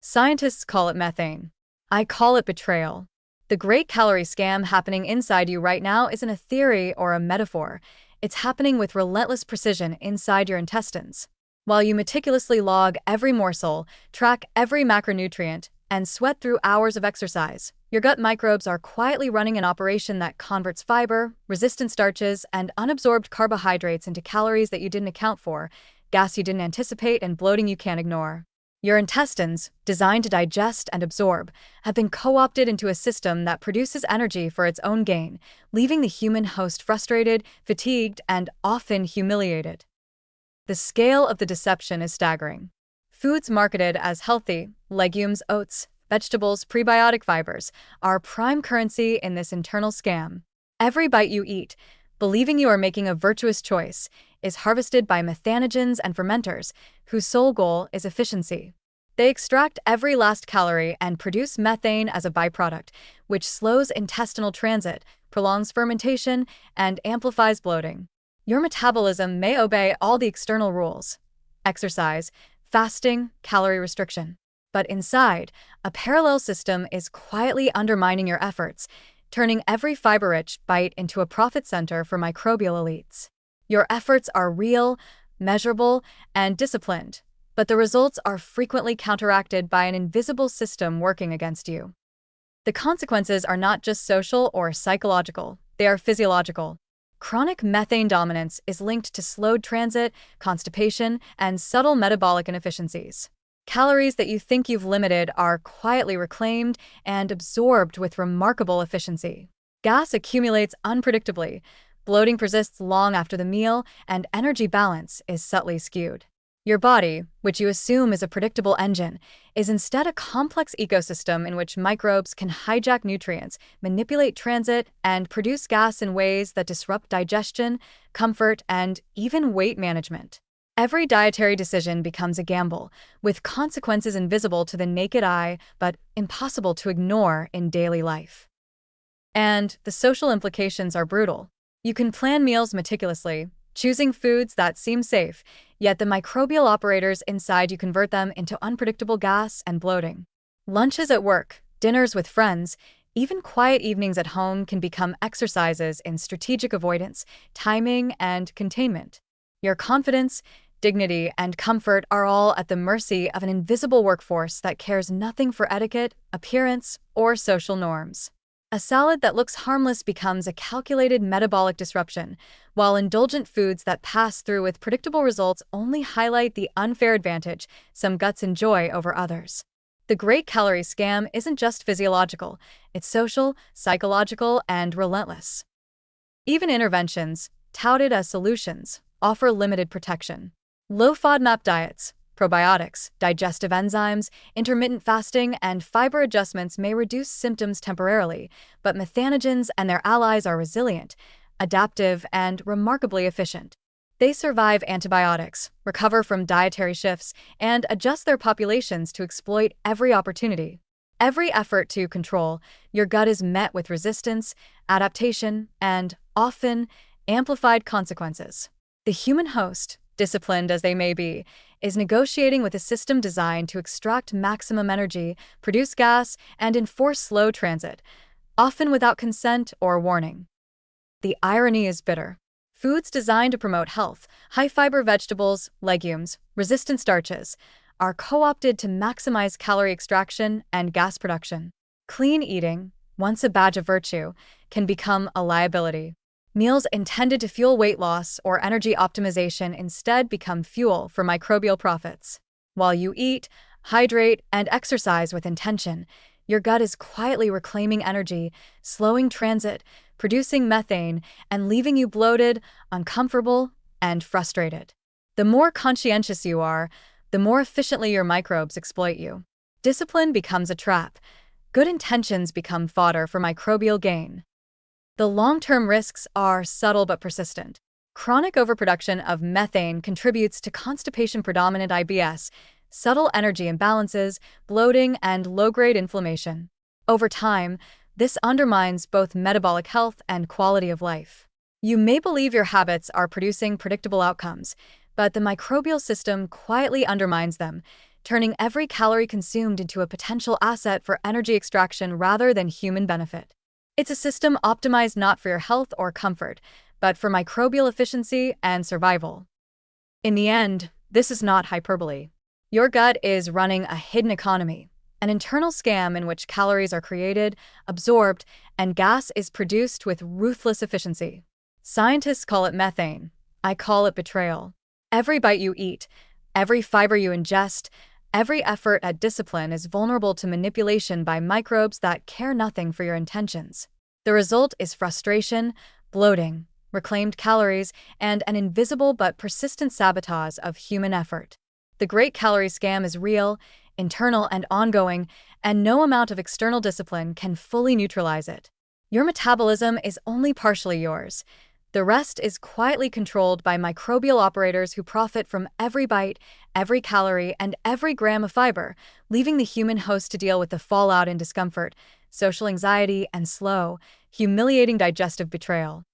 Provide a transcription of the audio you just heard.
Scientists call it methane. I call it betrayal. The great calorie scam happening inside you right now isn't a theory or a metaphor. It's happening with relentless precision inside your intestines. While you meticulously log every morsel, track every macronutrient, and sweat through hours of exercise, your gut microbes are quietly running an operation that converts fiber, resistant starches, and unabsorbed carbohydrates into calories that you didn't account for, gas you didn't anticipate, and bloating you can't ignore. Your intestines, designed to digest and absorb, have been co-opted into a system that produces energy for its own gain, leaving the human host frustrated, fatigued, and often humiliated. The scale of the deception is staggering. Foods marketed as healthy, legumes, oats, vegetables, prebiotic fibers, are prime currency in this internal scam. Every bite you eat, believing you are making a virtuous choice, is harvested by methanogens and fermenters, whose sole goal is efficiency. They extract every last calorie and produce methane as a byproduct, which slows intestinal transit, prolongs fermentation, and amplifies bloating. Your metabolism may obey all the external rules: exercise, fasting, calorie restriction. But inside, a parallel system is quietly undermining your efforts, turning every fiber-rich bite into a profit center for microbial elites. Your efforts are real, measurable, and disciplined, but the results are frequently counteracted by an invisible system working against you. The consequences are not just social or psychological, they are physiological. Chronic methane dominance is linked to slowed transit, constipation, and subtle metabolic inefficiencies. Calories that you think you've limited are quietly reclaimed and absorbed with remarkable efficiency. Gas accumulates unpredictably, bloating persists long after the meal, and energy balance is subtly skewed. Your body, which you assume is a predictable engine, is instead a complex ecosystem in which microbes can hijack nutrients, manipulate transit, and produce gas in ways that disrupt digestion, comfort, and even weight management. Every dietary decision becomes a gamble, with consequences invisible to the naked eye but impossible to ignore in daily life. And the social implications are brutal. You can plan meals meticulously, choosing foods that seem safe, yet the microbial operators inside you convert them into unpredictable gas and bloating. Lunches at work, dinners with friends, even quiet evenings at home can become exercises in strategic avoidance, timing, and containment. Your confidence, dignity, and comfort are all at the mercy of an invisible workforce that cares nothing for etiquette, appearance, or social norms. A salad that looks harmless becomes a calculated metabolic disruption, while indulgent foods that pass through with predictable results only highlight the unfair advantage some guts enjoy over others. The great calorie scam isn't just physiological, it's social, psychological, and relentless. Even interventions, touted as solutions, offer limited protection. Low FODMAP diets, probiotics, digestive enzymes, intermittent fasting, and fiber adjustments may reduce symptoms temporarily, but methanogens and their allies are resilient, adaptive, and remarkably efficient. They survive antibiotics, recover from dietary shifts, and adjust their populations to exploit every opportunity. Every effort to control your gut is met with resistance, adaptation, and, often, amplified consequences. The human host, disciplined as they may be, is negotiating with a system designed to extract maximum energy, produce gas, and enforce slow transit, often without consent or warning. The irony is bitter. Foods designed to promote health, high-fiber vegetables, legumes, resistant starches, are co-opted to maximize calorie extraction and gas production. Clean eating, once a badge of virtue, can become a liability. Meals intended to fuel weight loss or energy optimization instead become fuel for microbial profits. While you eat, hydrate, and exercise with intention, your gut is quietly reclaiming energy, slowing transit, producing methane, and leaving you bloated, uncomfortable, and frustrated. The more conscientious you are, the more efficiently your microbes exploit you. Discipline becomes a trap. Good intentions become fodder for microbial gain. The long-term risks are subtle but persistent. Chronic overproduction of methane contributes to constipation-predominant IBS, subtle energy imbalances, bloating, and low-grade inflammation. Over time, this undermines both metabolic health and quality of life. You may believe your habits are producing predictable outcomes, but the microbial system quietly undermines them, turning every calorie consumed into a potential asset for energy extraction rather than human benefit. It's a system optimized not for your health or comfort, but for microbial efficiency and survival. In the end, this is not hyperbole. Your gut is running a hidden economy, an internal scam in which calories are created, absorbed, and gas is produced with ruthless efficiency. Scientists call it methane. I call it betrayal. Every bite you eat, every fiber you ingest, every effort at discipline is vulnerable to manipulation by microbes that care nothing for your intentions. The result is frustration, bloating, reclaimed calories, and an invisible but persistent sabotage of human effort. The great calorie scam is real, internal, and ongoing, and no amount of external discipline can fully neutralize it. Your metabolism is only partially yours. The rest is quietly controlled by microbial operators who profit from every bite, every calorie, and every gram of fiber, leaving the human host to deal with the fallout and discomfort, social anxiety, and slow, humiliating digestive betrayal.